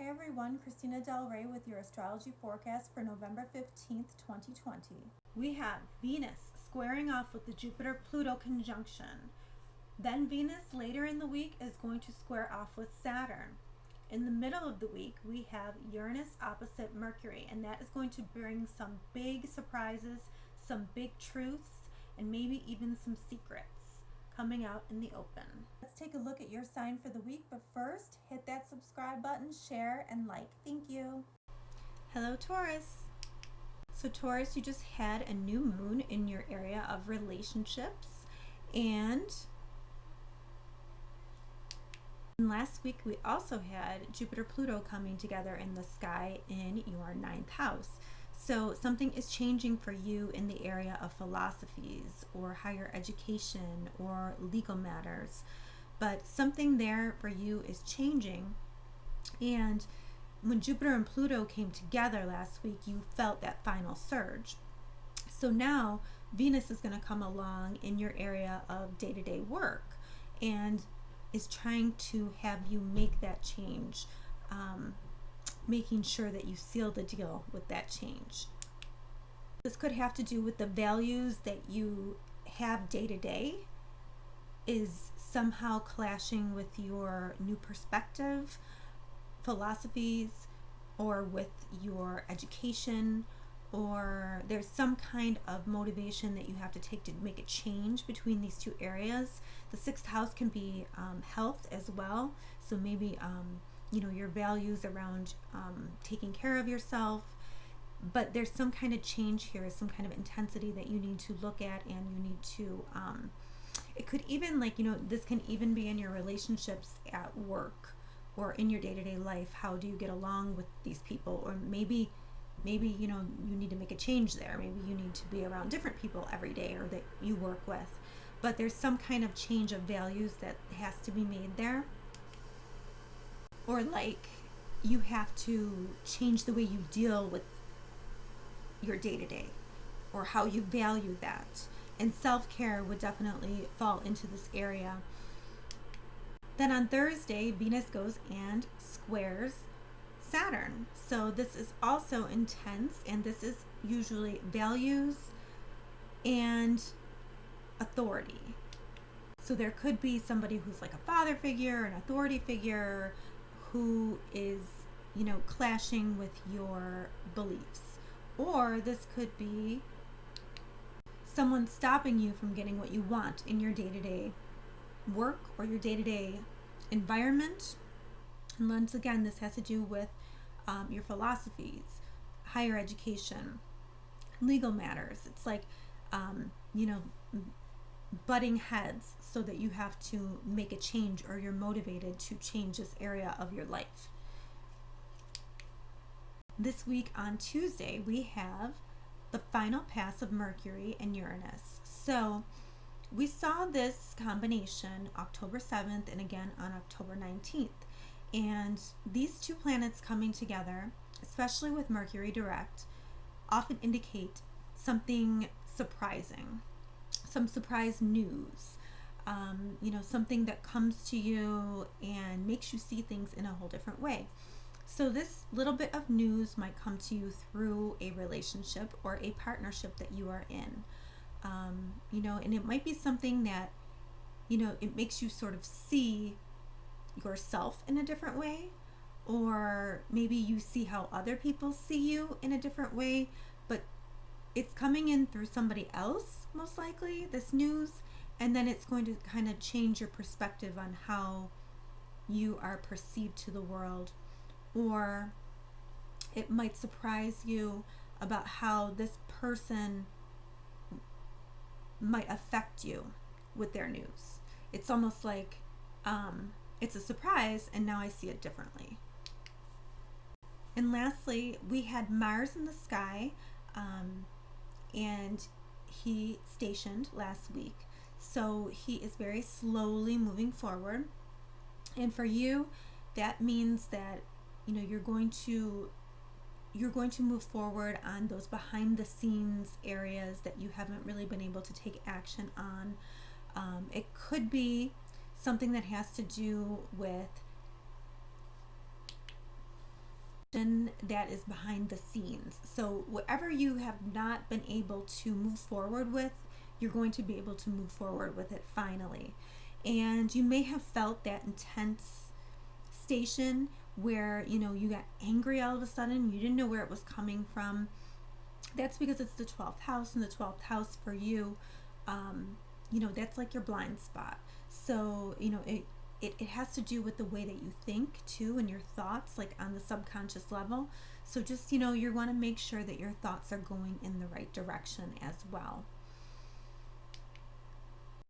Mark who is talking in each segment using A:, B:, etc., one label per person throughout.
A: everyone, Christina Del Rey with your astrology forecast for November 15th, 2020. We have Venus squaring off with the Jupiter-Pluto conjunction. Then Venus later in the week is going to square off with Saturn. In the middle of the week, we have Uranus opposite Mercury, and that is going to bring some big surprises, some big truths, and maybe even some secrets coming out in the open. Let's take a look at your sign for the week, but first, hit that subscribe button, share, and like. Thank you. Hello, Taurus. So Taurus, you just had a new moon in your area of relationships, and last week we also had Jupiter-Pluto coming together in the sky in your 9th house. So something is changing for you in the area of philosophies or higher education or legal matters. But something there for you is changing. And when Jupiter and Pluto came together last week, you felt that final surge. So now Venus is going to come along in your area of day-to-day work and is trying to have you make that change. Making sure that you seal the deal with that change. This could have to do with the values that you have day to day is somehow clashing with your new perspective, philosophies, or with your education, or there's some kind of motivation that you have to take to make a change between these two areas. The 6th house can be health as well, so maybe your values around taking care of yourself, but there's some kind of change here, some kind of intensity that you need to look at, and you need to it could even this can even be in your relationships at work or in your day-to-day life. How do you get along with these people? Or maybe you need to make a change there. Maybe you need to be around different people every day or that you work with, but there's some kind of change of values that has to be made there. Or you have to change the way you deal with your day-to-day or how you value that. And self-care would definitely fall into this area. Then on Thursday, Venus goes and squares Saturn. So this is also intense, and this is usually values and authority. So there could be somebody who's like a father figure, an authority figure, who is, clashing with your beliefs. Or this could be someone stopping you from getting what you want in your day-to-day work or your day-to-day environment. And once again, this has to do with your philosophies, higher education, legal matters. It's like, butting heads so that you have to make a change or you're motivated to change this area of your life. This week on Tuesday, we have the final pass of Mercury and Uranus. So we saw this combination October 7th and again on October 19th. And these two planets coming together, especially with Mercury direct, often indicate something surprising. Some surprise news, something that comes to you and makes you see things in a whole different way. So this little bit of news might come to you through a relationship or a partnership that you are in, and it might be something that, it makes you sort of see yourself in a different way, or maybe you see how other people see you in a different way, but it's coming in through somebody else, most likely, this news, and then it's going to kind of change your perspective on how you are perceived to the world. Or it might surprise you about how this person might affect you with their news. It's almost like it's a surprise, and now I see it differently. And lastly, we had Mars in the sky, and he stationed last week. So he is very slowly moving forward. And for you, that means that you're going to move forward on those behind the scenes areas that you haven't really been able to take action on. It could be something that has to do with that is behind the scenes. So whatever you have not been able to move forward with, you're going to be able to move forward with it finally. And you may have felt that intense station where you got angry all of a sudden, you didn't know where it was coming from. That's because it's the 12th house, and the 12th house for you, that's like your blind spot. So it has to do with the way that you think too, and your thoughts, like on the subconscious level. So just you want to make sure that your thoughts are going in the right direction as well.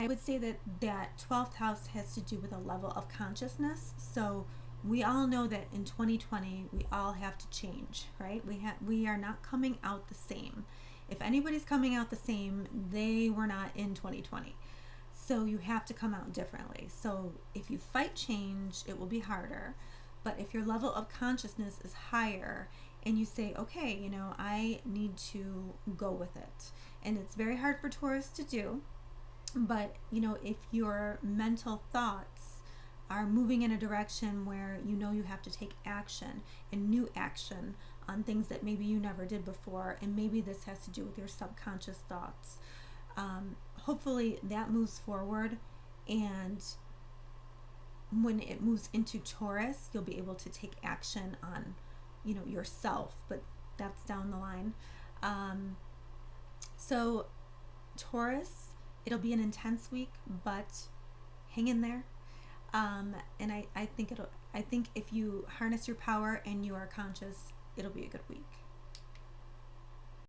A: I would say that 12th house has to do with a level of consciousness. So we all know that in 2020 we all have to change, right? We are not coming out the same. If anybody's coming out the same, they were not in 2020. So you have to come out differently. So if you fight change, it will be harder. But if your level of consciousness is higher and you say, okay, I need to go with it. And it's very hard for Taurus to do. But, if your mental thoughts are moving in a direction where you have to take action and new action on things that maybe you never did before, and maybe this has to do with your subconscious thoughts, hopefully that moves forward. And when it moves into Taurus, you'll be able to take action on, yourself, but that's down the line. So Taurus, it'll be an intense week, but hang in there. And I think if you harness your power and you are conscious, it'll be a good week.